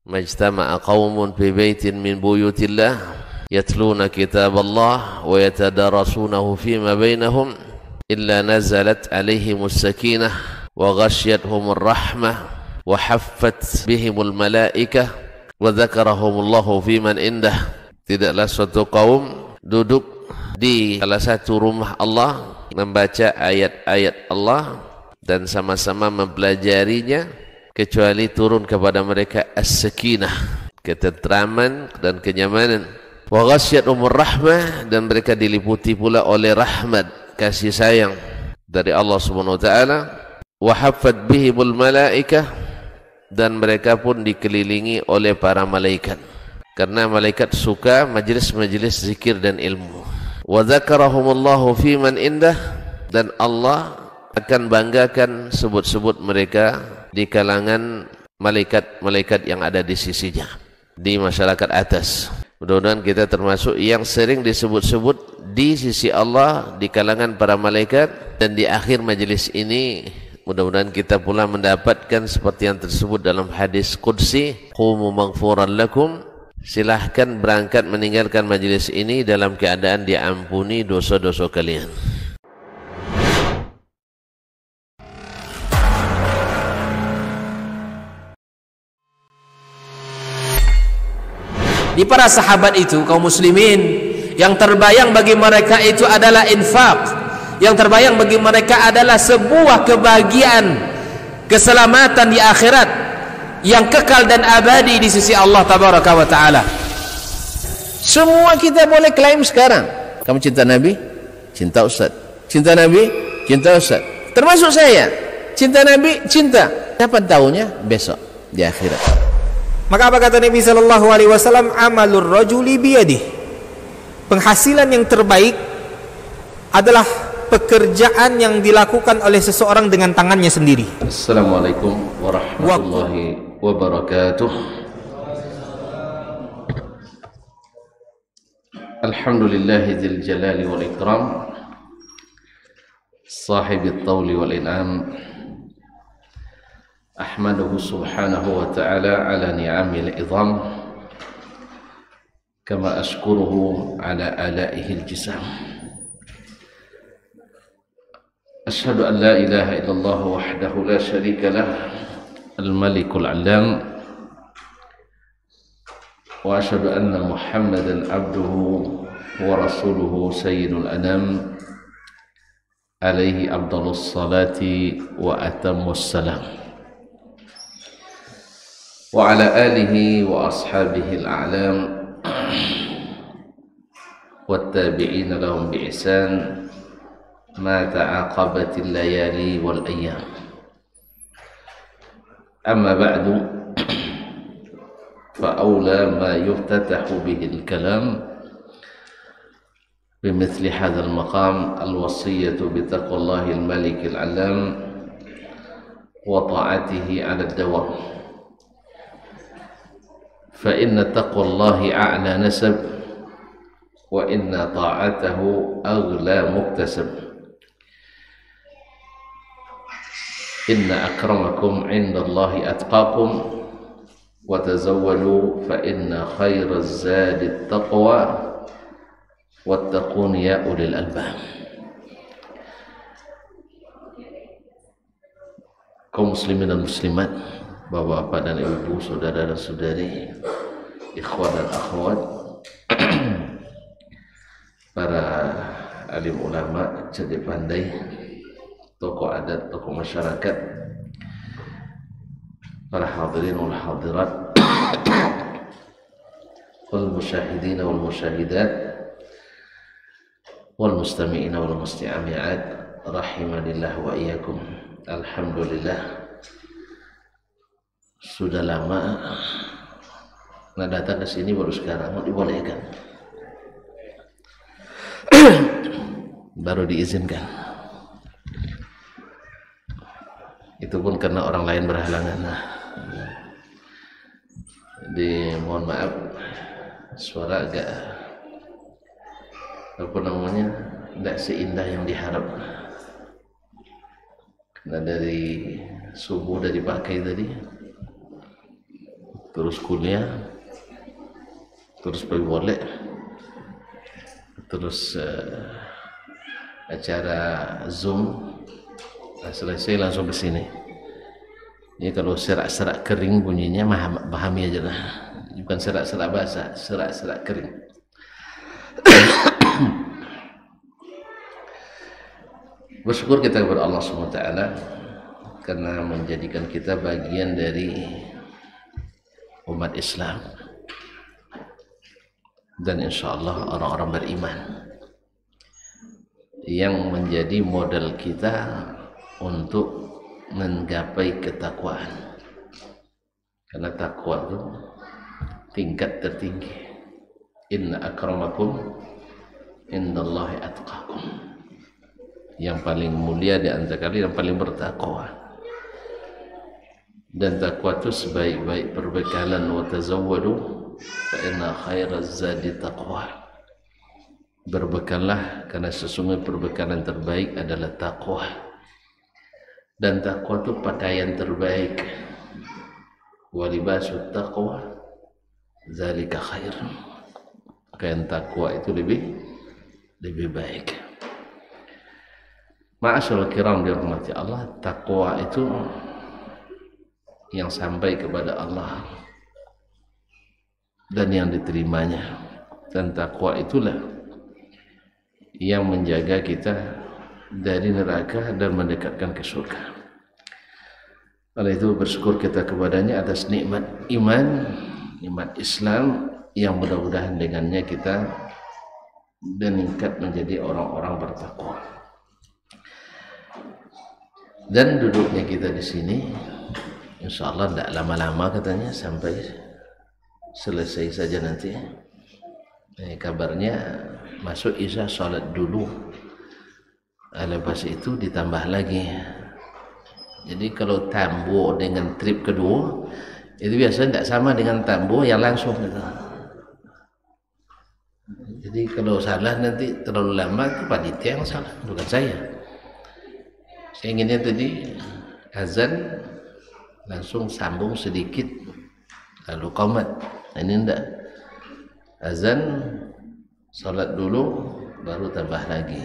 majtama'a qaumun fi baitin min buyutillah yatluna kitaballah wa yatadarasunahu fima bainahum illa nazalat alaihimus sakinah wa ghasyiyatuhumur rahmah wa haffat bihimul malaikah wa dzakarahumullahu fiman indah. Tidaklah suatu kaum duduk di salah satu rumah Allah membaca ayat-ayat Allah dan sama-sama mempelajarinya kecuali turun kepada mereka as-sakinah, ketentraman dan kenyamanan, wa ghasyiyatuhumur rahmah, dan mereka diliputi pula oleh rahmat, kasih sayang dari Allah Subhanahu wa taala, wa haffat bihimul malaikah, dan mereka pun dikelilingi oleh para malaikat karena malaikat suka majlis-majlis zikir dan ilmu. Wa dzakarahumullahu fiman indah, dan Allah akan banggakan sebut-sebut mereka di kalangan malaikat-malaikat yang ada di sisinya, di masyarakat atas. Mudah-mudahan kita termasuk yang sering disebut-sebut di sisi Allah di kalangan para malaikat, dan di akhir majelis ini mudah-mudahan kita pula mendapatkan seperti yang tersebut dalam hadis qudsi, qumu maghfuran lakum, silahkan berangkat meninggalkan majelis ini dalam keadaan diampuni dosa-dosa kalian. Di para sahabat itu, kaum muslimin, yang terbayang bagi mereka itu adalah infak, yang terbayang bagi mereka adalah sebuah kebahagiaan, keselamatan di akhirat yang kekal dan abadi di sisi Allah tabaraka wa taala. Semua kita boleh klaim sekarang, kamu cinta Nabi, cinta Ustaz, cinta Nabi, cinta Ustaz, termasuk saya, cinta Nabi, cinta. Kapan tahunya? Besok di akhirat. Maka apa kata Nabi sallallahu alaihi wasallam? Amalur rajuli biyadih. Penghasilan yang terbaik adalah pekerjaan yang dilakukan oleh seseorang dengan tangannya sendiri. Assalamualaikum warahmatullahi wabarakatuh. Alhamdulillahi dzil jalali wal ikram, sahibit tawli wal in'am. Ahmaduhu subhanahu wa ta'ala ala ni'amil idham, kama ashkuruhu ala alaihil jisam. Ashhadu an la ilaha illallah wahdahu la sharika lah, al-malikul alam, wa ashhadu anna muhammadan abduhu wa rasuluhu sayyidul anam, alaihi afdalus salati wa atammus salam, wa ala alihi wa ashabihi al-a'lam wa tabi'ina lahum bi ihsan ma ta'aqabatil layali wal ayyam. Amma ba'du, fa awla ma yuftatahu bihi al-kalam bimithli hadha al-maqam al-wasiyyatu bi taqwallahi al-malik al-alam wa ta'atihi 'ala ad-dawam. فإن تقوى الله أعلى نسب وإن طاعته أغلى مكتسب. إن أكرمكم عند الله أتقاكم وتزودوا فإن خير الزاد التقوى واتقون يا أولي الألباب. Kaum muslimin dan muslimat, bapak-bapak dan ibu, saudara dan saudari, ikhwan dan akhwat, para alim ulama, cerdik pandai, tokoh adat, tokoh masyarakat, para hadirin wal hadirat, wal musyahidin wal musyahidat, wal mustami'in wal mustami'at, rahimanillah wa iyyakum. Alhamdulillah, sudah lama nggak datang ke sini, baru sekarang mau dibolehkan, baru diizinkan. Itu pun karena orang lain berhalangan. Mohon maaf, suara agak apa namanya, tidak seindah yang diharap. Karena dari subuh udah dipakai tadi, terus kuliah, terus pergi boleh, terus acara Zoom, selesai langsung ke sini. Ini kalau serak-serak kering bunyinya pahami aja lah, bukan serak-serak basah, serak-serak kering. Bersyukur kita kepada Allah SWT karena menjadikan kita bagian dari umat Islam dan insya Allah orang-orang beriman yang menjadi modal kita untuk menggapai ketakwaan, karena takwa itu tingkat tertinggi. Inna akramakum indallahi atqakum, yang paling mulia di antara kalian yang paling bertakwa. Dan takwa itu sebaik-baik perbekalan. Wa tazawwadu fa inna khairaz zadi taqwa, berbekallah karena sesungguhnya perbekalan terbaik adalah takwa. Dan takwa itu pakaian terbaik. Wa libasut taqwa zalika khair, pakaian takwa itu lebih baik. Ma'asyiral kiram dirahmati Allah, takwa itu yang sampai kepada Allah dan yang diterimanya, dan takwa itulah yang menjaga kita dari neraka dan mendekatkan ke surga. Oleh itu bersyukur kita kepadanya atas nikmat iman, nikmat Islam yang mudah-mudahan dengannya kita meningkat menjadi orang-orang bertakwa. Dan duduknya kita di sini insya Allah tidak lama-lama katanya, sampai selesai saja nanti. Kabarnya masuk isya sholat dulu, lepas itu ditambah lagi. Jadi kalau tambo dengan trip kedua itu biasanya tidak sama dengan tambo yang langsung gitu. Jadi kalau salah nanti terlalu lama itu panitia yang salah, bukan saya. Saya inginnya tadi azan langsung sambung sedikit lalu qomat. Ini enggak, azan salat dulu baru tambah lagi.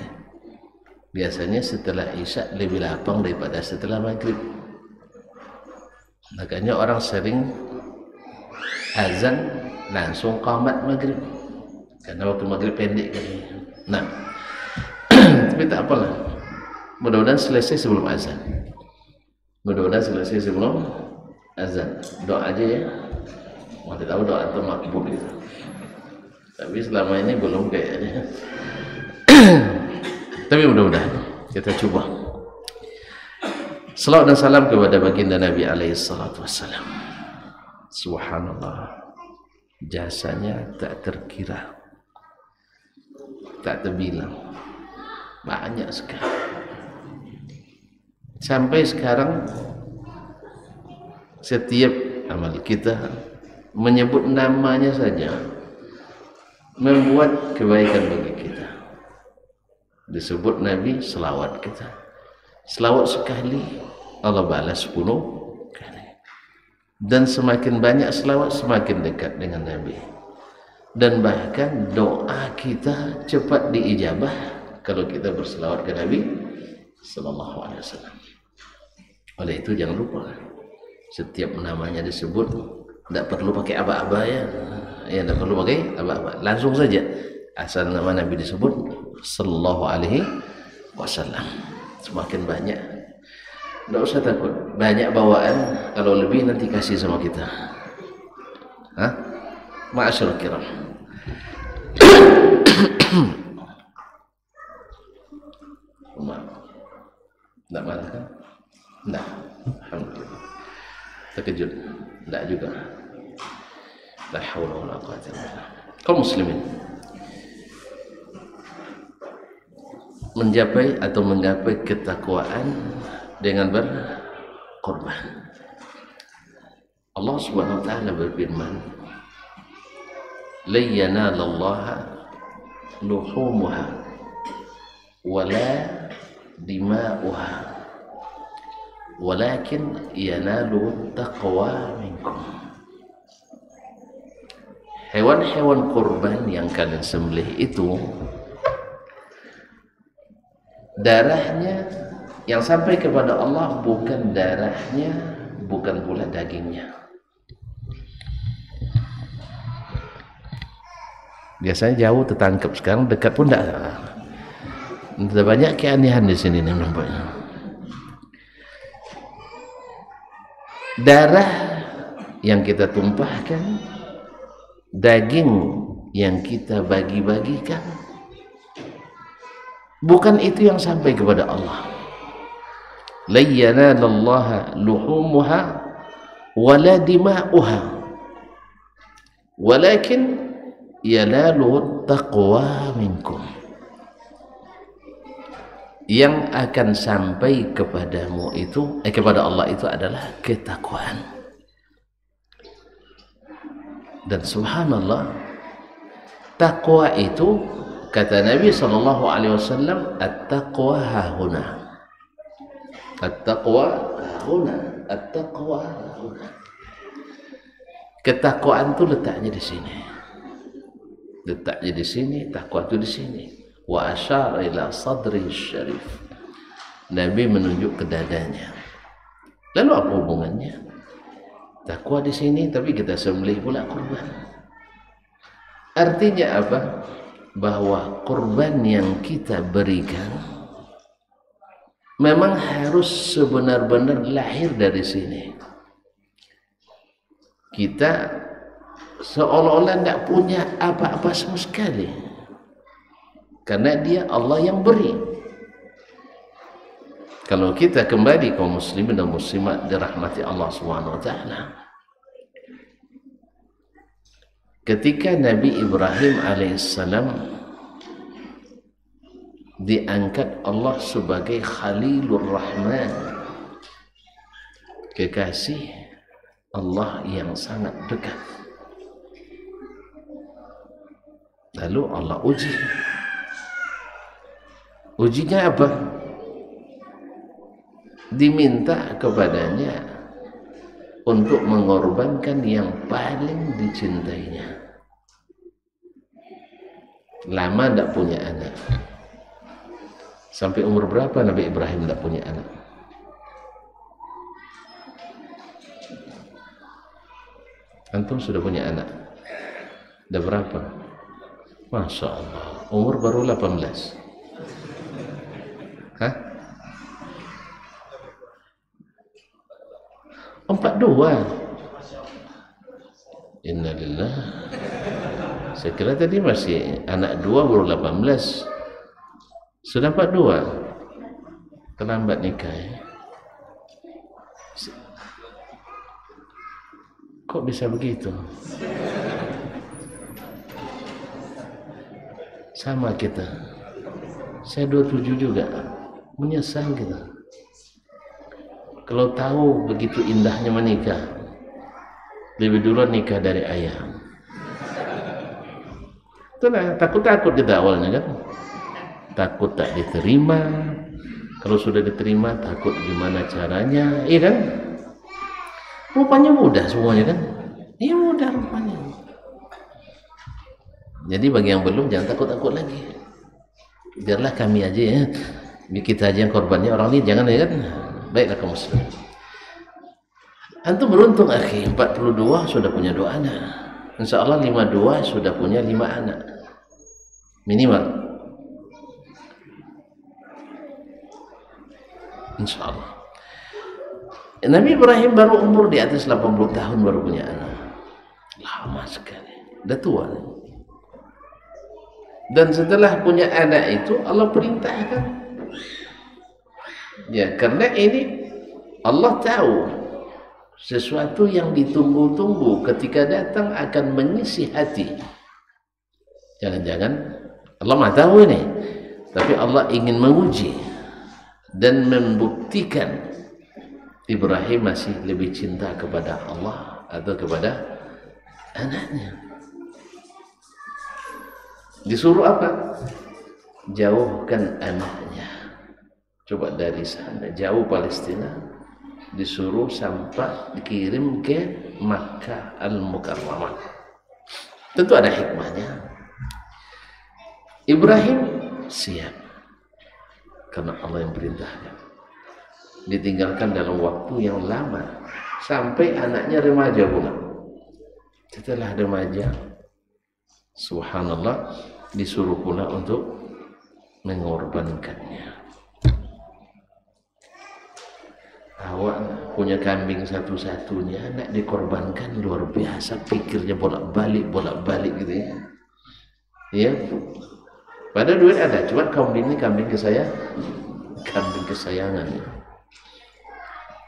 Biasanya setelah isya lebih lapang daripada setelah maghrib. Makanya orang sering azan langsung qomat maghrib, karena waktu maghrib pendek kan. Nah, tapi tak apalah, mudah-mudahan selesai sebelum azan. Mudah-mudahan selesai sebelum azan. Doa aja ya. Mau tahu doa itu makbul gitu. Tapi selama ini belum kayaknya. Tapi mudah-mudahan kita coba. Salawat dan salam kepada baginda Nabi alaihi salatu wassalam. Subhanallah, jasanya tak terkira, tak terbilang, banyak sekali. Sampai sekarang setiap amal kita menyebut namanya saja membuat kebaikan bagi kita. Disebut Nabi, selawat kita, selawat sekali Allah balas 10 kali. Dan semakin banyak selawat semakin dekat dengan Nabi. Dan bahkan doa kita cepat diijabah kalau kita berselawat ke Nabi sallallahu alaihi wasallam. Oleh itu jangan lupa, setiap namanya disebut tidak perlu pakai aba-aba ya. Ya, tidak perlu pakai aba-aba, langsung saja asal nama Nabi disebut sallallahu alaihi wasallam. Semakin banyak, tidak usah takut banyak bawaan, kalau lebih nanti kasih sama kita. Ma'asyiral kiram. Tidak marah kan? Tidak. Alhamdulillah. Terkejut? Tidak juga. La haula wala quwwata illa billah. Kaum muslimin, mencapai atau menggapai ketakwaan dengan berkorban. Allah Subhanahu wa taala berfirman, "La yanalallaha luhumuha wala dima'uha walakin yanalu taqwa minkum." hewan-hewan kurban yang kalian sembelih itu darahnya yang sampai kepada Allah bukan darahnya, bukan pula dagingnya. Biasanya jauh tertangkap, sekarang dekat pun tidak. Ada banyak keanehan di sini nih nampaknya. Darah yang kita tumpahkan, daging yang kita bagi-bagikan, bukan itu yang sampai kepada Allah. La yanalallaha luhumuha wala dima'uha walakin yanaluhu taqwa minkum. Yang akan sampai kepadamu itu kepada Allah itu adalah ketakwaan. Dan subhanallah, takwa itu kata Nabi SAW, at-taqwa hahuna, at-taqwa hahuna, at-taqwa hahuna. Ketakwaan itu letaknya di sini, letaknya di sini, takwa itu di sini. Wa asyara ila sadri syarif. Nabi menunjuk ke dadanya. Lalu apa hubungannya? Takwa di sini tapi kita sembelih pula kurban. Artinya apa? Bahwa kurban yang kita berikan memang harus sebenar-benar lahir dari sini. Kita seolah-olah tidak punya apa-apa sama sekali. Karena dia Allah yang beri. Kalau kita kembali kaum muslimin dan muslimat dirahmati Allah SWT, ketika Nabi Ibrahim alaihissalam diangkat Allah sebagai Khalilur Rahman, kekasih Allah yang sangat dekat, lalu Allah uji. Ujinya apa? Diminta kepadanya untuk mengorbankan yang paling dicintainya. Lama tidak punya anak. Sampai umur berapa Nabi Ibrahim tidak punya anak? Antum sudah punya anak? Sudah berapa? Masya Allah, umur baru 18. Hah? 42. Innalillah. Saya kira tadi masih anak 2 baru 18. Sudah 42. Terlambat nikah ya? Kok bisa begitu? Sama kita. Saya 27 juga. Menyesal kita. Kalau tahu begitu indahnya menikah, lebih dulu nikah dari ayah. Itulah takut-takut kita awalnya kan. Takut tak diterima. Kalau sudah diterima takut gimana caranya, iya kan? Rupanya mudah semuanya kan? Iya mudah rupanya. Jadi bagi yang belum jangan takut-takut lagi. Biarlah kami aja ya. Kita aja yang korbannya, orang ini jangan ya kan. Baiklah kaum muslim. Antum beruntung akhi, 42 sudah punya 2 anak. Insyaallah 52 sudah punya 5 anak. Minimal. Insyaallah. Nabi Ibrahim baru umur di atas 80 tahun baru punya anak. Lama sekali. Dah tua. Dan setelah punya anak itu Allah perintahkan. Ya, karena ini Allah tahu sesuatu yang ditunggu-tunggu ketika datang akan mengisi hati. Jangan-jangan Allah mah tahu ini, tapi Allah ingin menguji dan membuktikan Ibrahim masih lebih cinta kepada Allah atau kepada anaknya. Disuruh apa? Jauhkan anaknya. Coba dari sana, jauh Palestina, disuruh sampai dikirim ke Makkah Al-Mukarramah. Tentu ada hikmahnya. Ibrahim siap karena Allah yang perintahkan. Ditinggalkan dalam waktu yang lama sampai anaknya remaja pula. Setelah remaja, subhanallah, disuruh pula untuk mengorbankannya. Awak punya kambing satu-satunya, anak dikorbankan, luar biasa. Pikirnya bolak-balik gitu ya. Ya, pada duit ada, cuma kambing ini kambing kesayangan.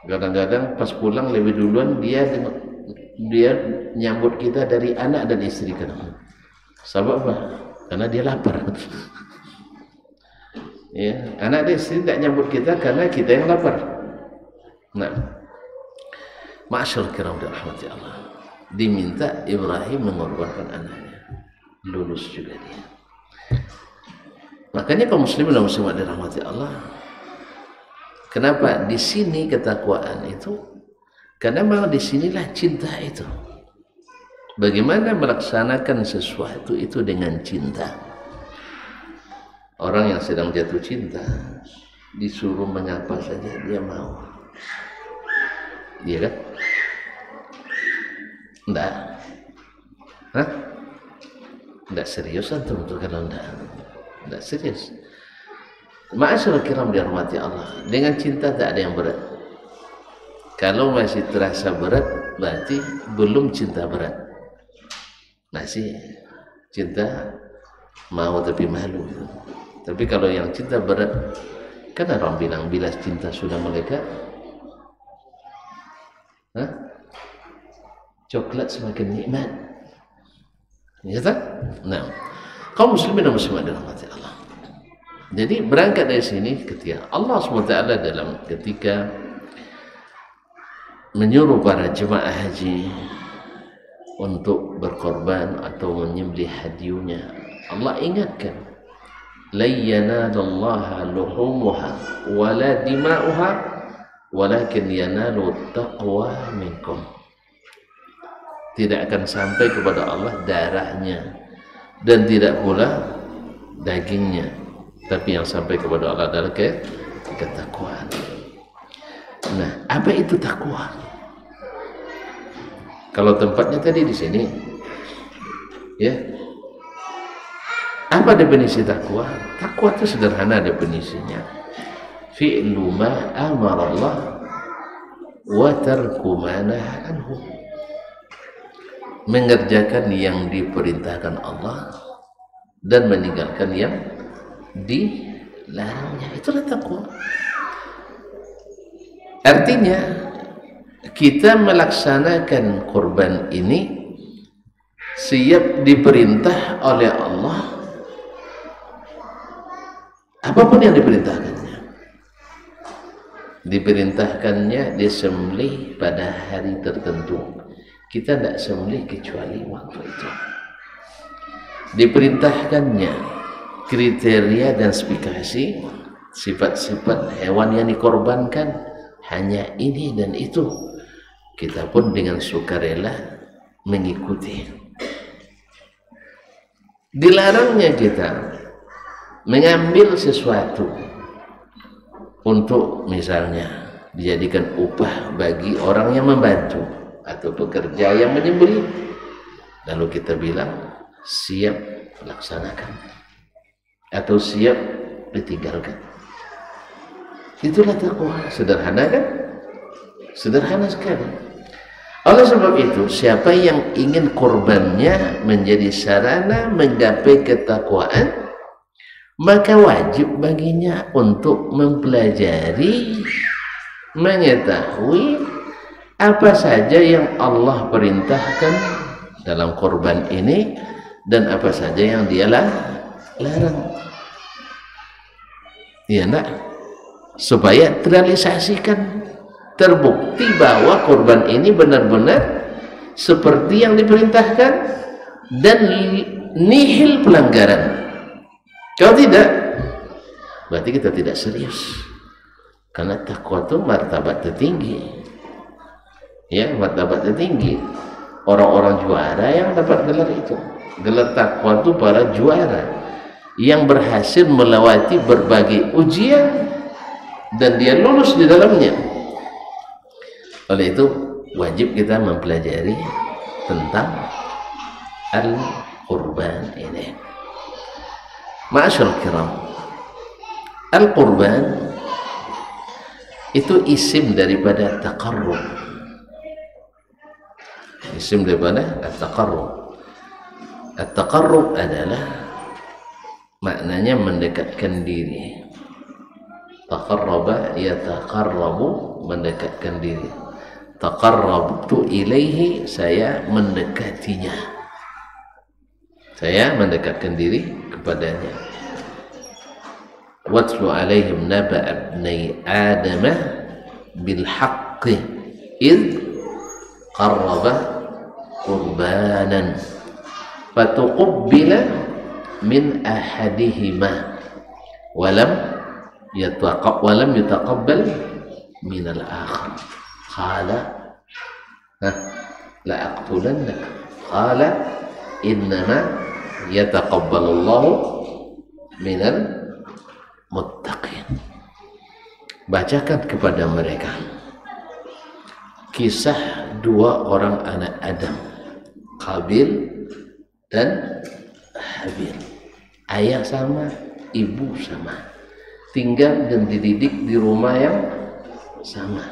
Kadang-kadang pas pulang lebih duluan dia nyambut kita dari anak dan istri kan. Sebab apa? Karena dia lapar. Ya, anak dan istri tidak nyambut kita karena kita yang lapar. Nah, ma'asyar kiram dirahmati Allah, diminta Ibrahim mengorbankan anaknya, lulus juga dia. Makanya kaum muslimin dan muslimat dirahmati Allah, kenapa di sini ketakwaan itu? Karena memang di sinilah cinta itu. Bagaimana melaksanakan sesuatu itu dengan cinta. Orang yang sedang jatuh cinta disuruh mengapa saja dia mau. Iya kan? Enggak. Hah? Enggak serius antum tuh kalau enggak serius. Ma'asyarul kiram dirahmati Allah, dengan cinta tak ada yang berat. Kalau masih terasa berat, berarti belum cinta berat. Masih cinta mau tapi malu. Tapi kalau yang cinta berat, kan orang bilang bila cinta sudah melekat, coklat semakin nikmat. Ya tak? Nah, kaum muslimin dan muslimat dirahmati Allah. Jadi berangkat dari sini ketika Allah SWT ketika menyuruh para jemaah haji untuk berkorban atau menyembelih hadiunya, Allah ingatkan, la yanalallaha luhumuha wala dima'uha walakin yanalu taqwa minkum. Tidak akan sampai kepada Allah darahnya dan tidak pula dagingnya, tapi yang sampai kepada Allah adalah ketakwaan. Nah, apa itu takwa? Kalau tempatnya tadi di sini, ya. Apa definisi takwa? Takwa itu sederhana definisinya. Fi'lu ma amara Allah wa tarku ma nahaa anhu. Mengerjakan yang diperintahkan Allah dan meninggalkan yang dilarangnya. Itulah takwa. Artinya kita melaksanakan kurban ini siap diperintah oleh Allah, apapun yang diperintahkannya. Diperintahkannya disembelih pada hari tertentu, kita tidak sembelih kecuali waktu itu. Diperintahkannya kriteria dan spesifikasi sifat-sifat hewan yang dikorbankan hanya ini dan itu, kita pun dengan sukarela mengikuti. Dilarangnya kita mengambil sesuatu untuk misalnya dijadikan upah bagi orang yang membantu atau pekerja yang menyembelih, lalu kita bilang siap laksanakan atau siap ditinggalkan. Itulah takwa. Sederhana kan? Sederhana sekali. Oleh sebab itu, siapa yang ingin kurbannya menjadi sarana menggapai ketakwaan, maka wajib baginya untuk mempelajari, mengetahui apa saja yang Allah perintahkan dalam kurban ini dan apa saja yang Dia larang. Iya enggak? Supaya terrealisasikan, terbukti bahwa kurban ini benar-benar seperti yang diperintahkan dan nihil pelanggaran. Kalau tidak, berarti kita tidak serius. Karena takwa itu martabat tertinggi. Ya, martabat tertinggi. orang-orang juara yang dapat gelar itu. Gelar takwa itu para juara yang berhasil melewati berbagai ujian dan dia lulus di dalamnya. Oleh itu wajib kita mempelajari tentang al-qurban ini. Ma'asyiral kiram, al-qurban itu isim daripada taqarrub. Isim daripada at-taqarrub. At-taqarrub adalah maknanya mendekatkan diri. Taqarraba yataqarrabu, mendekatkan diri. Taqarrabtu ilaihi, saya mendekatinya. Saya mendekatkan diri kepadanya. Watlu alaihim naba'a ibnai Adam bil haqqi id qarraba qurbanan fatuqabbila min ahadihima walam yutaqabbal min al-akhar qala la aqtulannak qala innama yataqabbalullahu minal muttaqin. Bacakan kepada mereka kisah dua orang anak Adam, Qabil dan Habil. Ayah sama, ibu sama, tinggal dan dididik di rumah yang sama.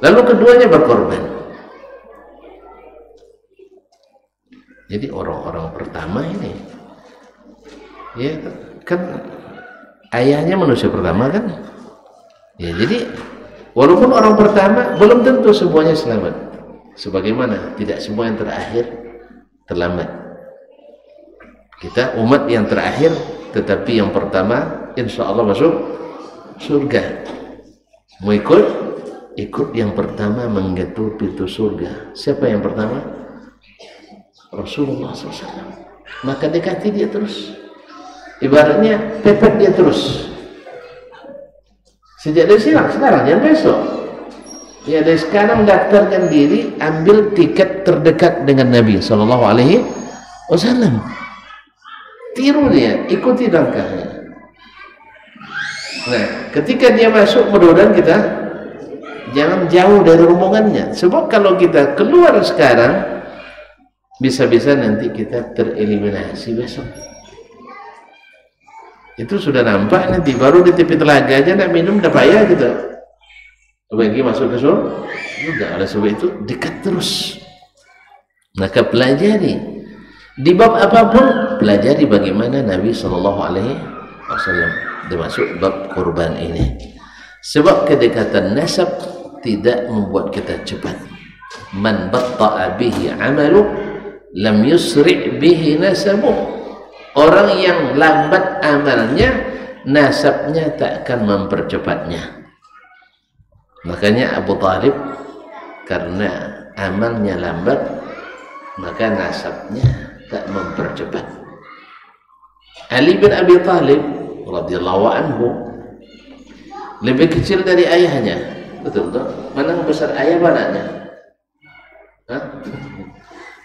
Lalu keduanya berkorban. Jadi orang-orang pertama ini, ya kan ayahnya manusia pertama kan, ya jadi walaupun orang pertama belum tentu semuanya selamat. Sebagaimana tidak semua yang terakhir terlambat. Kita umat yang terakhir, tetapi yang pertama insya Allah masuk surga. Mau ikut yang pertama menggetuk pintu surga. Siapa yang pertama? Rasulullah SAW. Maka dekati dia terus. Ibaratnya pepet dia terus. Sejak dari sekarang jangan besok. Ya dari sekarang daftarkan diri, ambil tiket terdekat dengan Nabi Sallallahu Alaihi Wasallam. Tiru dia, ikuti langkahnya. Nah, ketika dia masuk, mudah-mudahan kita jangan jauh dari rombongannya. Sebab kalau kita keluar sekarang, bisa-bisa nanti kita tereliminasi besok. Itu sudah nampak nanti, baru di tepi telaga aja nak minum udah payah gitu. Bagi masuk ke surga, oleh sebab itu dekat terus. Maka pelajari di bab apapun, pelajari bagaimana Nabi Sallallahu Alaihi Wasallam termasuk bab kurban ini. Sebab kedekatan nasab tidak membuat kita cepat. Man batta'a bihi amalu lam yusri' bihi nasabuh. Orang yang lambat amalnya, nasabnya tak akan mempercepatnya. Makanya Abu Talib karena amalnya lambat, maka nasabnya tak mempercepat. Ali bin Abi Talib radhiyallahu anhu lebih kecil dari ayahnya. Betul tak? Mana yang besar, ayah apa anaknya? Hah?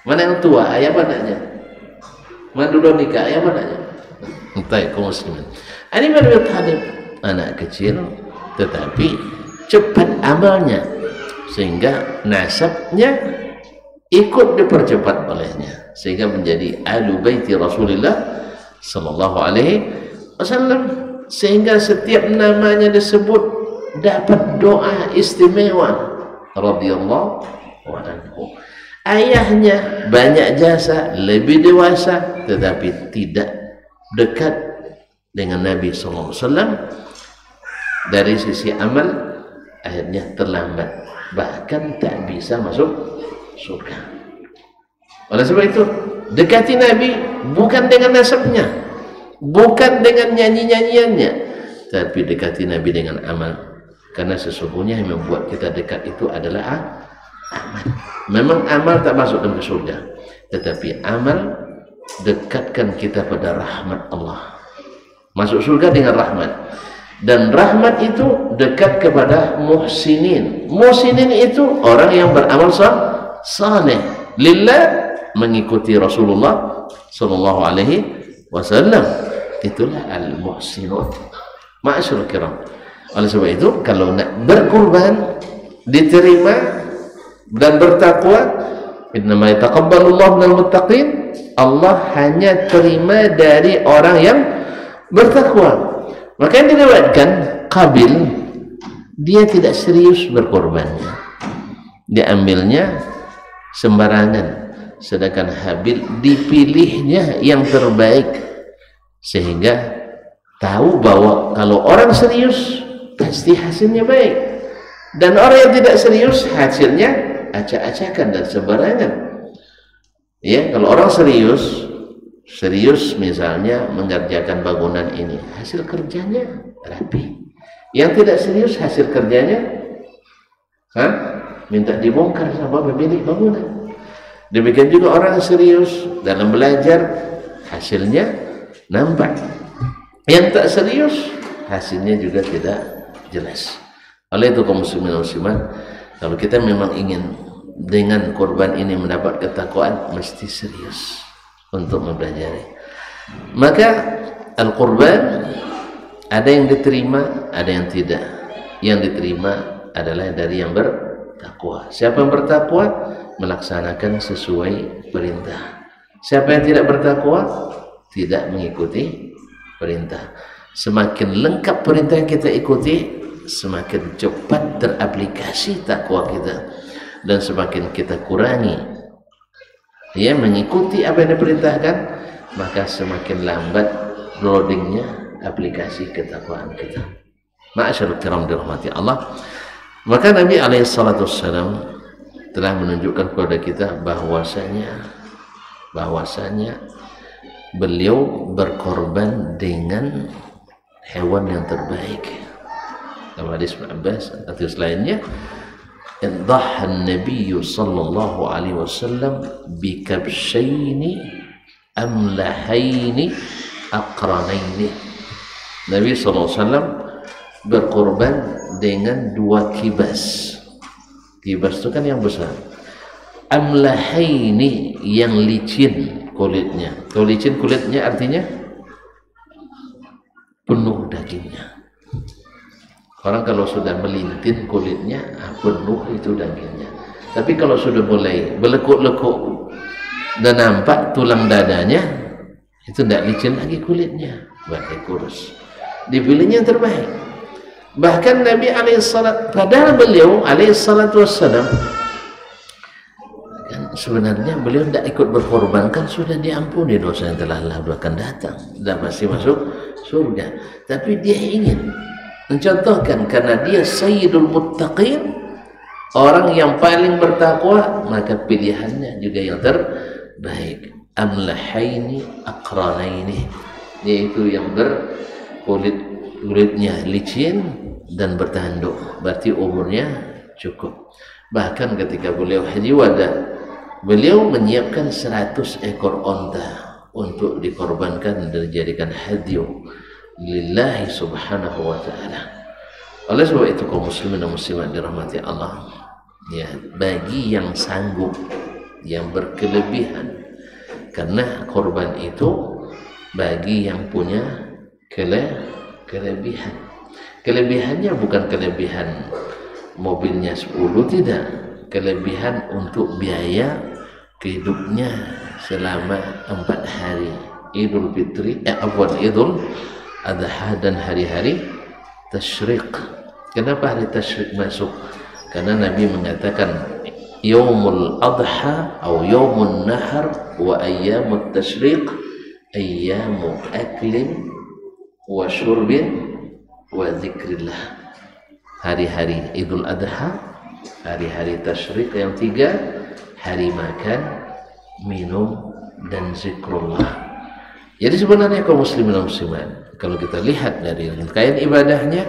Mana yang tua, ayah apa anaknya? Mana dulu nikah, ayah apa anaknya? Baik, kaum muslimin. Ali bin Abi Talib anak kecil tetapi cepat amalnya sehingga nasabnya ikut dipercepat olehnya sehingga menjadi ahlu baiti Rasulullah Sallallahu Alaihi Wasallam, sehingga setiap namanya disebut dapat doa istimewa radhiyallahu anhu. Ayahnya banyak jasa, lebih dewasa, tetapi tidak dekat dengan Nabi Sallallahu Alaihi Wasallam dari sisi amal. Akhirnya terlambat, bahkan tak bisa masuk surga. Oleh sebab itu dekati Nabi bukan dengan nasabnya, bukan dengan nyanyi-nyanyiannya, tapi dekati Nabi dengan amal. Karena sesungguhnya yang membuat kita dekat itu adalah amal. Memang amal tak masuk dalam surga, tetapi amal dekatkan kita pada rahmat Allah. Masuk surga dengan rahmat. Dan rahmat itu dekat kepada muhsinin. Muhsinin itu orang yang beramal saleh lillah, mengikuti Rasulullah sallallahu alaihi wasallam. Itulah al-muhsinun. Ma'asyiral kiram. Oleh sebab itu, kalau nak berkorban diterima dan bertakwa, innama yataqabbalullahu minal muttaqin, Allah hanya terima dari orang yang bertakwa. Maka yang dilewatkan Qabil, dia tidak serius berkorbannya, dia ambilnya sembarangan. Sedangkan Habil dipilihnya yang terbaik, sehingga tahu bahwa kalau orang serius pasti hasilnya baik, dan orang yang tidak serius hasilnya acak-acakan dan sembarangan. Ya, kalau orang serius misalnya mengerjakan bangunan ini, hasil kerjanya rapi. Yang tidak serius hasil kerjanya minta dibongkar sama pemilik bangunan. Demikian juga orang serius dalam belajar, hasilnya nampak. Yang tak serius hasilnya juga tidak jelas. Oleh itu kaum muslimin dan muslimat, kalau kita memang ingin dengan korban ini mendapat ketakwaan, mesti serius untuk mempelajari. Maka al-qurban ada yang diterima, ada yang tidak. Yang diterima adalah dari yang bertakwa. Siapa yang bertakwa melaksanakan sesuai perintah. Siapa yang tidak bertakwa tidak mengikuti perintah. Semakin lengkap perintah yang kita ikuti, semakin cepat teraplikasi takwa kita, dan semakin kita kurangi mengikuti apa yang diperintahkan, maka semakin lambat loadingnya aplikasi ketakwaan kita. Ma'asyarul kiram dirahmati Allah. Maka Nabi alaihissalam telah menunjukkan kepada kita bahwasanya beliau berkorban dengan hewan yang terbaik. Dalam hadis Abbas atau lainnya, dhahan Nabi sallallahu alaihi wasallam bi kabshaini amlahaini aqranaini. Nabi sallallahu alaihi wasallam berkorban dengan 2 kibas. Kibas itu kan yang besar. Amlahaini, yang licin kulitnya. Kalau licin kulitnya artinya penuh dagingnya. Orang kalau sudah melintin kulitnya, penuh itu dagingnya. Tapi kalau sudah mulai belekuk-lekuk dan nampak tulang dadanya, itu tidak licin lagi kulitnya, berarti kurus. Dipilihnya yang terbaik. Bahkan Nabi alaihissalam, padahal beliau alaihissalatu wassalam, sebenarnya beliau tidak ikut berkorban, kan sudah diampuni dosa yang telah lalu akan datang, dan masih masuk surga. Tapi dia ingin mencontohkan, karena dia sayyidul muttaqin, orang yang paling bertakwa, maka pilihannya juga yang terbaik. Amlahaini aqranaini, yaitu yang kulitnya licin dan bertanduk, berarti umurnya cukup. Bahkan ketika beliau haji wada, beliau menyiapkan 100 ekor onta untuk dikorbankan dan dijadikan hadiah lillahi subhanahu wa ta'ala. Oleh sebab itu kaum muslimin dan muslimat dirahmati Allah, bagi yang sanggup, yang berkelebihan, karena korban itu bagi yang punya kelebihan. Kelebihannya bukan kelebihan mobilnya 10, tidak. Kelebihan untuk biaya hidupnya selama 4 hari Idul Fitri, Idul Adha dan hari-hari tasyrik. Kenapa hari tasyrik masuk? Karena Nabi mengatakan Yaumul Adha atau Yaumun Nahar wa ayyamut tasyrik ayyamu aklin wa syurbin wa zikrillah. Hari-hari Idul Adha, hari-hari tasyrik yang 3, hari makan, minum, dan zikrullah. Jadi sebenarnya kaum muslimin dan muslimat, kalau kita lihat dari rangkaian ibadahnya,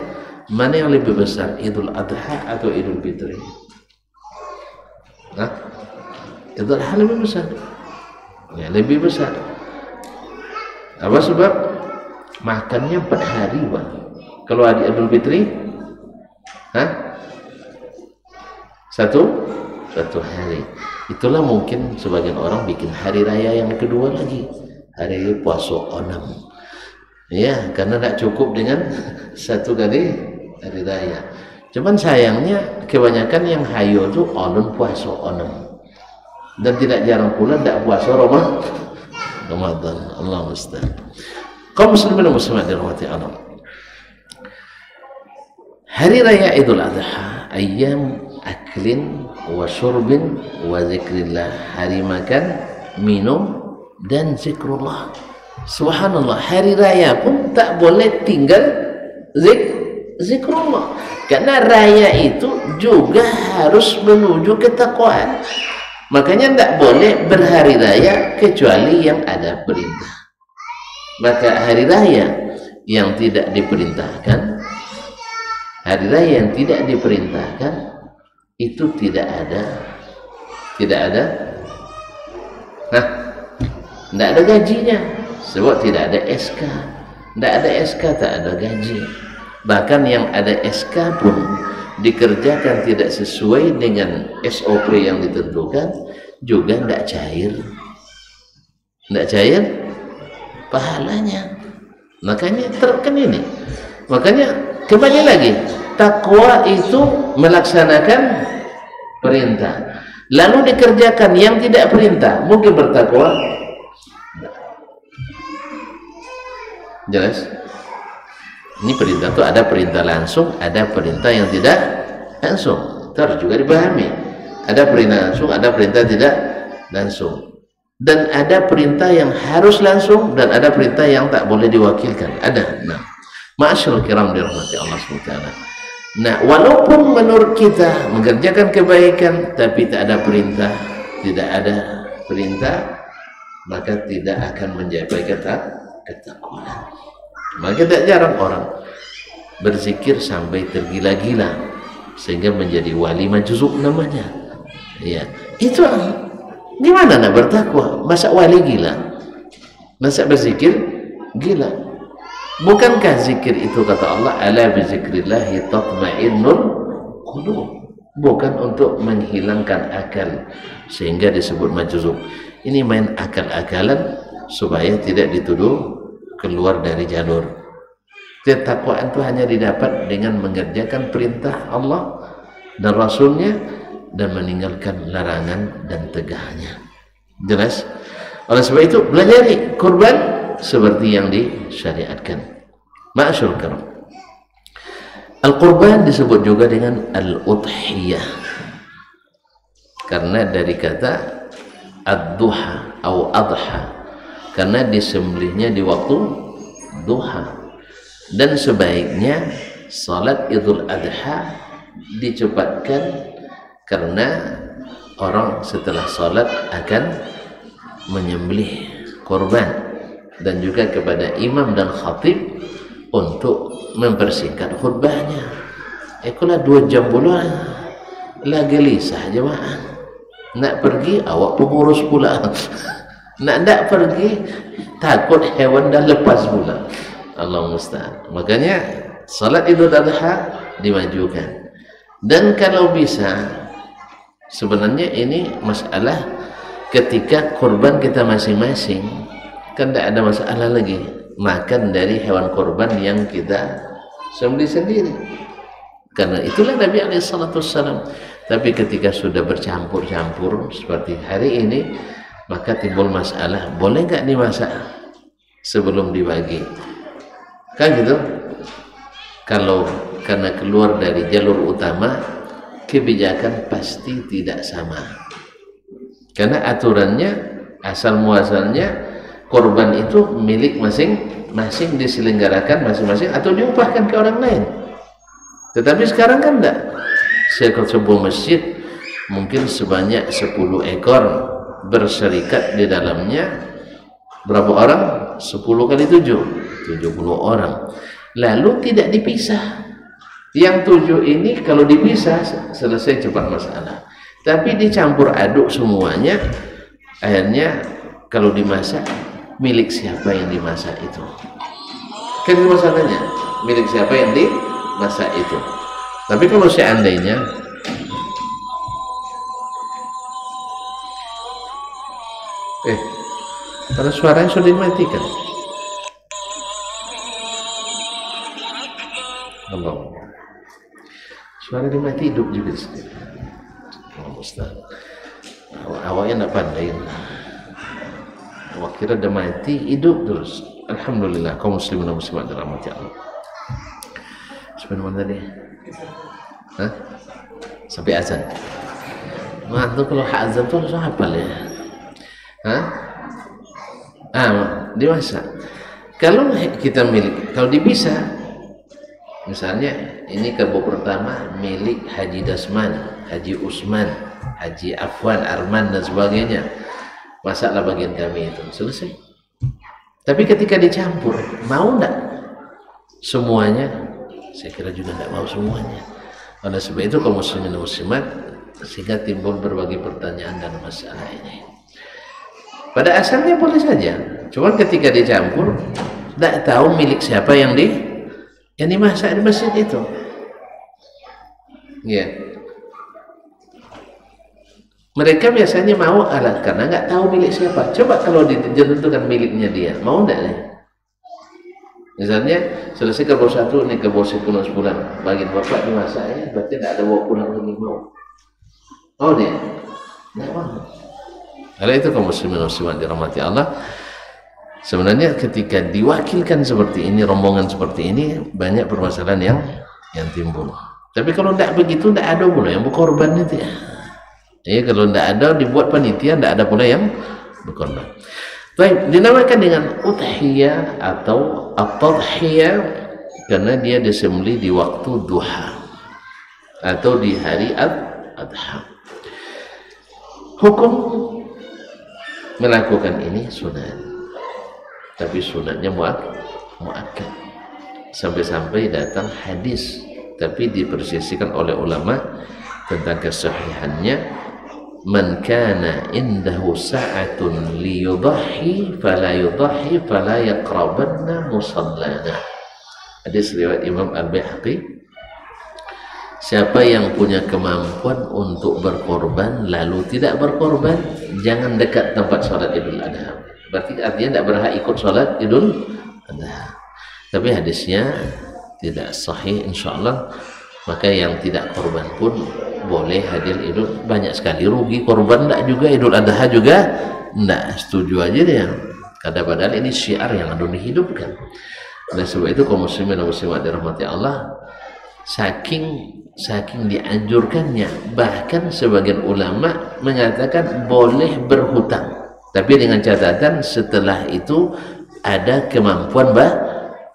mana yang lebih besar, Idul Adha atau Idul Fitri? Idul Adha lebih besar. Lebih besar. Apa sebab? Makannya 4 hari, Bang. Kalau hari Idul Fitri, satu hari. Itulah mungkin sebagian orang bikin hari raya yang kedua lagi, hari puasa onam. Ya, karena tidak cukup dengan satu kali hari raya. Cuman sayangnya kebanyakan yang hayo itu onun puasa onam. Dan tidak jarang pula tidak puasa Ramadan. Allah musta'an. Kaum muslimin dan muslimat dirahmati Allah. Hari raya Idul Adha, ayyam aklin wa syurbin wa zikrillah, hari makan, minum dan zikrullah. Subhanallah, hari raya pun tak boleh tinggal zikrullah, karena raya itu juga harus menuju ketakwaan. Makanya tidak boleh berhari raya kecuali yang ada perintah. Maka hari raya yang tidak diperintahkan, hari raya yang tidak diperintahkan itu tidak ada tidak ada gajinya, sebab tidak ada SK. Tidak ada SK, tak ada gaji. Bahkan yang ada SK pun dikerjakan tidak sesuai dengan SOP yang ditentukan, juga tidak cair pahalanya. Makanya terken ini, makanya kembali lagi, takwa itu melaksanakan perintah, lalu dikerjakan yang tidak perintah, mungkin bertakwa. Jelas? Ini perintah itu ada perintah langsung, ada perintah yang tidak langsung. Itu harus juga dipahami. Ada perintah langsung, ada perintah tidak langsung. Dan ada perintah yang harus langsung, dan ada perintah yang tak boleh diwakilkan. Ada. Nah, ma'asyarul kiram dirahmati Allah SWT. Nah, walaupun menurut kita mengerjakan kebaikan, tapi tak ada perintah, maka tidak akan mencapai ketakwaan. Maka tidak jarang orang berzikir sampai tergila-gila sehingga menjadi wali majzub namanya. Ya, itu gimana nak bertakwa? Masa wali gila? Masa berzikir gila? Bukankah zikir itu kata Allah, ala bizikrillahi tatma'innul qulub, bukan untuk menghilangkan akal sehingga disebut majzub. Ini main akal-akalan supaya tidak dituduh keluar dari jalur. Ketakwaan itu hanya didapat dengan mengerjakan perintah Allah dan Rasulnya dan meninggalkan larangan dan tegahnya. Jelas? Oleh sebab itu belajari kurban seperti yang disyariatkan. Ma'asyarul kiram, al-qurban disebut juga dengan al-udhiyah karena dari kata ad-duha atau adha, karena disembelihnya di waktu duha. Dan sebaiknya salat Idul Adha dicepatkan karena orang setelah salat akan menyembelih korban, dan juga kepada imam dan khatib untuk mempersingkat khutbahnya. Ikulah 2 jam pula lah gelisah jemaah, nak pergi awak pengurus pula nak pergi takut hewan dah lepas pula. Allah musta'an. Makanya salat Idul Adha dimajukan. Dan kalau bisa, sebenarnya ini masalah ketika korban kita masing-masing, kan tidak ada masalah lagi makan dari hewan korban yang kita sembelih sendiri, karena itulah Nabi SAW. Tapi ketika sudah bercampur-campur seperti hari ini, maka timbul masalah, boleh nggak dimasak sebelum dibagi? Kan gitu. Kalau karena keluar dari jalur utama, kebijakan pasti tidak sama. Karena aturannya, asal muasalnya, korban itu milik masing-masing, diselenggarakan masing-masing atau diupahkan ke orang lain. Tetapi sekarang kan enggak. Sebuah masjid mungkin sebanyak 10 ekor berserikat di dalamnya. Berapa orang? 10 kali 7, 70 orang. Lalu tidak dipisah. Yang 7 ini kalau dipisah selesai cepat masalah. Tapi dicampur aduk semuanya, akhirnya kalau dimasak, milik siapa yang dimasak itu? Kan itu masalahnya, milik siapa yang dimasak itu. Tapi kalau seandainya Karena suaranya sudah dimatikan. Allah. Suara dimati hidup juga sendiri. Oh, Ustaz. Awalnya nak pandai. Awak kira dah mati, hidup terus. Alhamdulillah, kaum muslimin dan muslimat dirahmati Allah. Sampai mana tadi? Hah? Sampai azan. Mantu kalau azan tu harus hafal ya. Hah? Dewasa. Kalau kita milik, kalau bisa, misalnya ini kerbau pertama milik Haji Dasman, Haji Usman, Haji Afwan, Arman dan sebagainya. Masalah bagian kami itu selesai. Tapi ketika dicampur, mau enggak semuanya? Saya kira juga enggak mau semuanya. Oleh sebab itu kaum muslimin dan muslimat, sehingga timbul berbagai pertanyaan dan masalah ini. Pada asalnya boleh saja, cuma ketika dicampur, tidak tahu milik siapa yang dimasak di masjid itu. Ya. Mereka biasanya mau alat karena nggak tahu milik siapa. Coba kalau ditentukan miliknya dia, mau enggak nih? Misalnya selesai kerbau satu, nih kerbau sebulan, bagian bapak dimasaknya, berarti tidak ada bawa pulang lagi mau. Oh dia, nggak mau. Kalau itu kaum muslimin muslimat dirahmati Allah. Sebenarnya ketika diwakilkan seperti ini, rombongan seperti ini, banyak permasalahan yang timbul. Tapi kalau tidak begitu, tidak ada pula yang berkorban itu ya. Ya, kalau tidak ada dibuat panitia, tidak ada pula yang berkorban. Baik, dinamakan dengan udhiyah atau at-tadhiyah karena dia disembelih di waktu duha atau di hari adha. Hukum melakukan ini sunat, tapi sunatnya muakkad. Sampai-sampai datang hadis, tapi dipersisikan oleh ulama tentang kesahihannya. Man kana indahu sa'atun liyudahhi fala yudahhi fala yaqrabanna musallana. Hadis riwayat Imam Al-Baihaqi. Siapa yang punya kemampuan untuk berkorban lalu tidak berkorban, jangan dekat tempat salat Idul Adha. Berarti artinya tidak berhak ikut salat Idul Adha. Tapi hadisnya tidak sahih insyaallah. Maka yang tidak korban pun boleh hadir Idul. Banyak sekali rugi korban tidak juga, Idul Adha juga tidak setuju aja dia. Padahal ini syiar yang harus dihidupkan. Oleh sebab itu kaum muslimin dan muslimat dirahmati Allah, saking dianjurkannya, bahkan sebagian ulama mengatakan boleh berhutang, tapi dengan catatan setelah itu ada kemampuan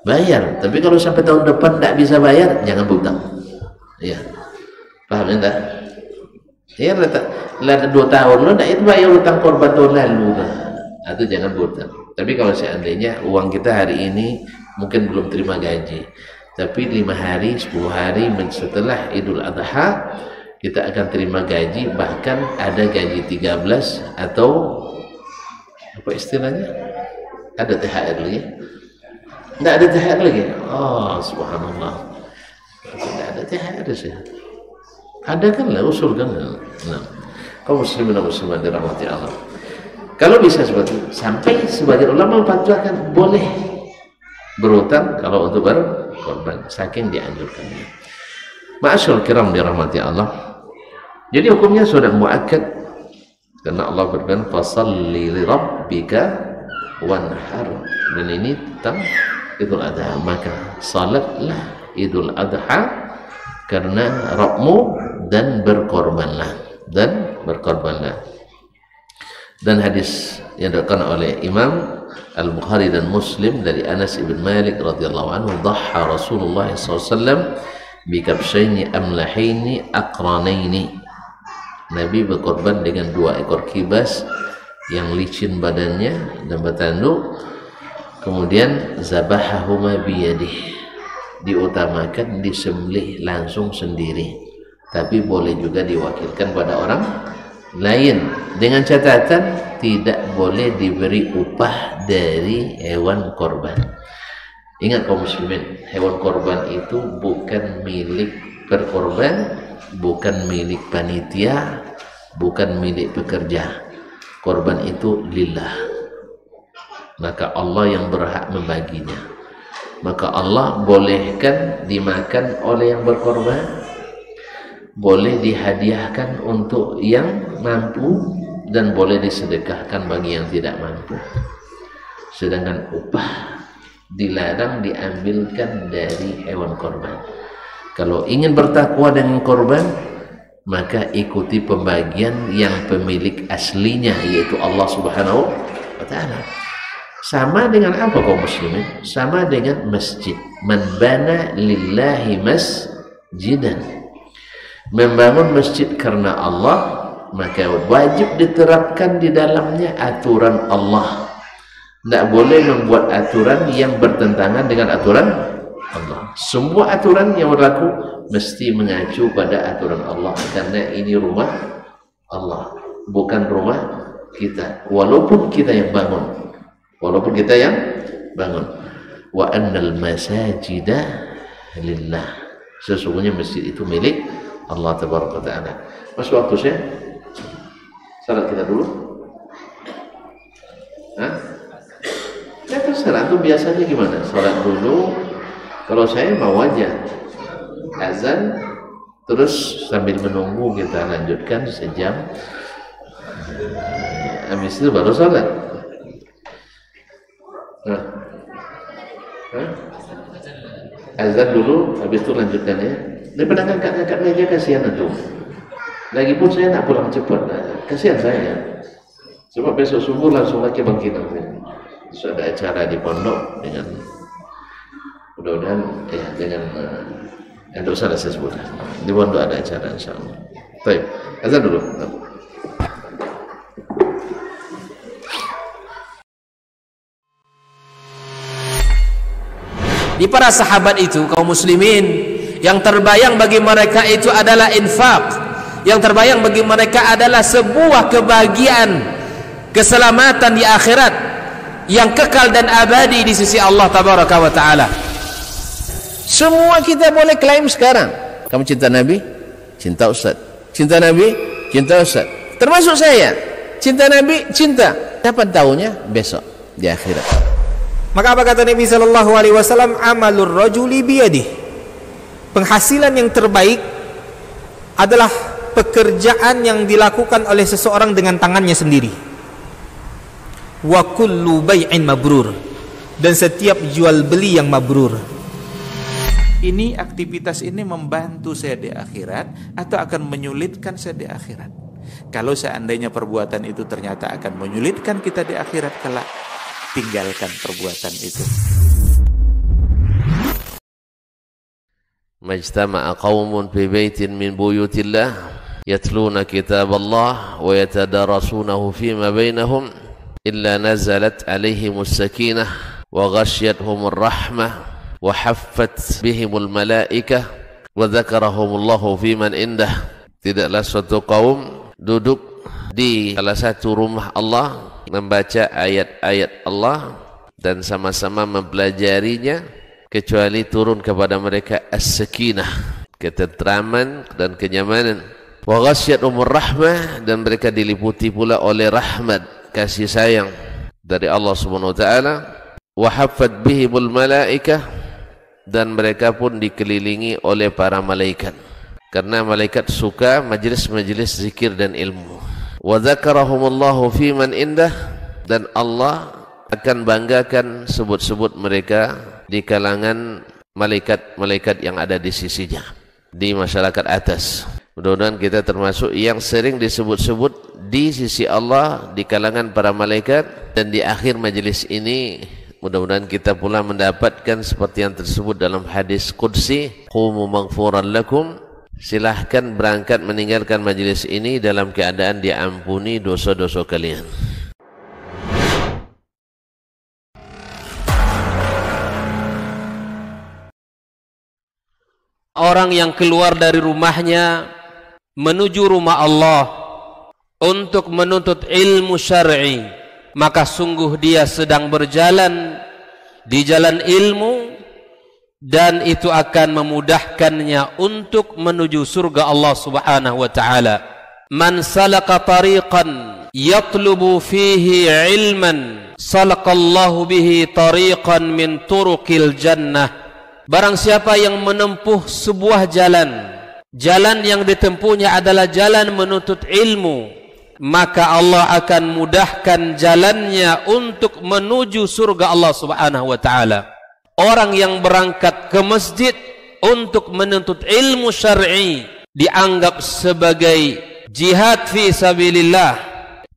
bayar. Tapi kalau sampai tahun depan tidak bisa bayar, jangan berhutang. Ya, paham enggak? Ya, lah 2 tahun lo tidak itu bayar hutang korban tahun lalu, atau jangan berhutang. Tapi kalau seandainya uang kita hari ini mungkin belum terima gaji, tapi 5 hari, 10 hari setelah Idul Adha kita akan terima gaji, bahkan ada gaji 13 atau apa istilahnya? Ada THR lagi? Tidak ada THR lagi? Oh, subhanallah. Tidak ada THR sih. Ada kan lah, usul kan. Nah, kaum muslimin dan muslimat dirahmati Allah. Kalau bisa seperti itu, sampai sebagian ulama fatwakan boleh berhutang kalau untuk berkorban, saking dianjurkannya. Ma'asyarul kiram dirahmati Allah. Jadi hukumnya sudah muakkad karena Allah berfirman fasalli li rabbika wanhar, dan ini tentang Idul Adha, maka salatlah Idul Adha karena Rabbmu dan berkorbanlah. Dan hadis yang diriwayatkan oleh Imam Al-Bukhari dan Muslim dari Anas ibn Malik radhiyallahu anhu, dhaha Rasulullah SAW bi kabshaini amlahaini aqranaini. Nabi berkorban dengan 2 ekor kibas yang licin badannya dan bertanduk. Kemudian zabahahuma biyadih, diutamakan disembelih langsung sendiri, tapi boleh juga diwakilkan pada orang lain, dengan catatan tidak boleh diberi upah dari hewan korban. Ingat kaum muslimin, hewan korban itu bukan milik berkorban, bukan milik panitia, bukan milik pekerja. korban itu lillah, maka Allah yang berhak membaginya. Maka Allah bolehkan dimakan oleh yang berkorban, boleh dihadiahkan untuk yang mampu, dan boleh disedekahkan bagi yang tidak mampu. Sedangkan upah dilarang diambilkan dari hewan korban. Kalau ingin bertakwa dengan korban, maka ikuti pembagian yang pemilik aslinya, yaitu Allah Subhanahu wa ta'ala. Sama dengan apa kaum muslimin? Sama dengan masjid. Man bana lillahi masjidan, membangun masjid karena Allah, maka wajib diterapkan di dalamnya aturan Allah. Tidak boleh membuat aturan yang bertentangan dengan aturan Allah. Semua aturan yang berlaku mesti mengacu pada aturan Allah, karena ini rumah Allah, bukan rumah kita. Walaupun kita yang bangun, wa annal masajida lillah, sesungguhnya masjid itu milik Allah tabaraka ta'ala. Mas, waktu saya salat kita dulu. Ya terserah tuh biasanya gimana, salat dulu. Kalau saya mau aja azan terus sambil menunggu kita lanjutkan sejam, habis itu baru salat. Azan dulu, habis itu lanjutkan ya. Daripada ngangkat-ngangkat meja, kasihan antum. Lagipun saya nak pulang cepat, kasihan saya. Sebab besok subuh langsung lagi bangkitan saya. Terus ada acara di pondok dengan, mudah-mudahan dengan tidak usah saya sebut. Di pondok ada acara insyaallah. Baik, azan dulu. Di para sahabat itu, kaum muslimin, yang terbayang bagi mereka itu adalah infak, yang terbayang bagi mereka adalah sebuah kebahagiaan, keselamatan di akhirat yang kekal dan abadi di sisi Allah tabaraka wa ta'ala. Semua kita boleh klaim sekarang. Kamu cinta Nabi? Cinta Ustaz. Cinta Nabi? Cinta Ustaz. Termasuk saya. Cinta Nabi? Cinta. Dapat tahunya besok di akhirat. Maka apa kata Nabi sallallahu alaihi wasallam? Amalur rajuli biyadihi. Penghasilan yang terbaik adalah pekerjaan yang dilakukan oleh seseorang dengan tangannya sendiri. Wa kullu bai'in mabrur, dan setiap jual beli yang mabrur. Ini aktivitas ini membantu saya di akhirat atau akan menyulitkan saya di akhirat? Kalau seandainya perbuatan itu ternyata akan menyulitkan kita di akhirat kelak, tinggalkan perbuatan itu. Majtama'a qaumun fi baitin min buyutillah yatluna kitaballah wa yatadarasunahu fima bainahum illa nazalat alaihimus sakinah wa ghasyiyatuhumur rahmah wa haffat bihimul malaikah wa dzakarahumullahu fiman indah. Tidaklah suatu kaum duduk di salah satu rumah Allah, membaca ayat-ayat Allah dan sama-sama mempelajarinya, kecuali turun kepada mereka as-sakinah, ketentraman dan kenyamanan. Wa ghasyiyatuhumur rahmah, dan mereka diliputi pula oleh rahmat, kasih sayang dari Allah Subhanahu wa taala. Wa haffat bihimul malaikah, dan mereka pun dikelilingi oleh para malaikat, karena malaikat suka majlis-majlis zikir dan ilmu. Wa dzakarahumullahu fiman indah, dan Allah akan banggakan sebut-sebut mereka di kalangan malaikat-malaikat yang ada di sisinya, di masyarakat atas. Mudah-mudahan kita termasuk yang sering disebut-sebut di sisi Allah, di kalangan para malaikat. Dan di akhir majelis ini mudah-mudahan kita pula mendapatkan seperti yang tersebut dalam hadis qudsi, qumu maghfuran lakum, silahkan berangkat meninggalkan majelis ini dalam keadaan diampuni dosa-dosa kalian. Orang yang keluar dari rumahnya menuju rumah Allah untuk menuntut ilmu syar'i, maka sungguh dia sedang berjalan di jalan ilmu, dan itu akan memudahkannya untuk menuju surga Allah Subhanahu wa ta'ala. man salaka tariqan yatlubu fihi ilman salaqallahu bihi tariqan min turuqil jannah. Barang siapa yang menempuh sebuah jalan, jalan yang ditempuhnya adalah jalan menuntut ilmu, maka Allah akan mudahkan jalannya untuk menuju surga Allah Subhanahu wa taala. Orang yang berangkat ke masjid untuk menuntut ilmu syar'i dianggap sebagai jihad fi sabilillah.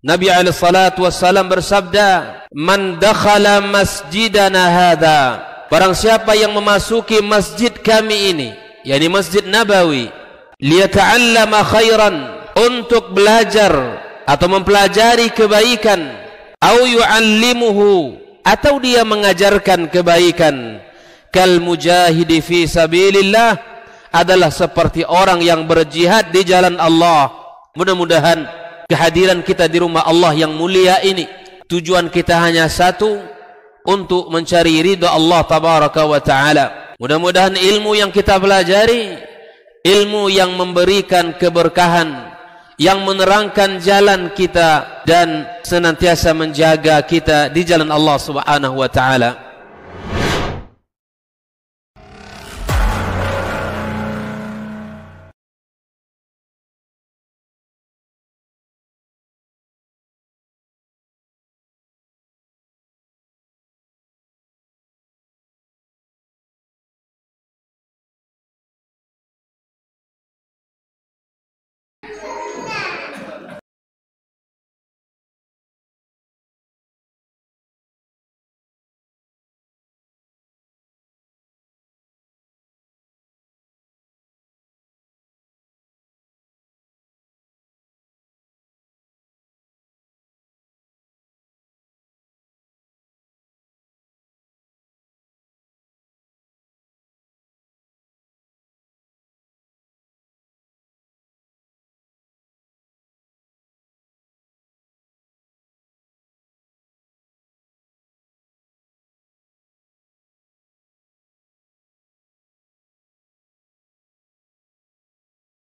Nabi alaihi salatu wassalam bersabda, "Man dakhala masjidana hadza," barang siapa yang memasuki masjid kami ini, yakni Masjid Nabawi, liyata'allama khairan, untuk belajar atau mempelajari kebaikan, au yu'allimuhu, atau dia mengajarkan kebaikan, kal mujahidi fi sabilillah, adalah seperti orang yang berjihad di jalan Allah. Mudah-mudahan kehadiran kita di rumah Allah yang mulia ini, tujuan kita hanya satu, untuk mencari ridha Allah tabaraka wa taala. Mudah-mudahan ilmu yang kita pelajari, ilmu yang memberikan keberkahan, yang menerangkan jalan kita dan senantiasa menjaga kita di jalan Allah Subhanahu wa taala.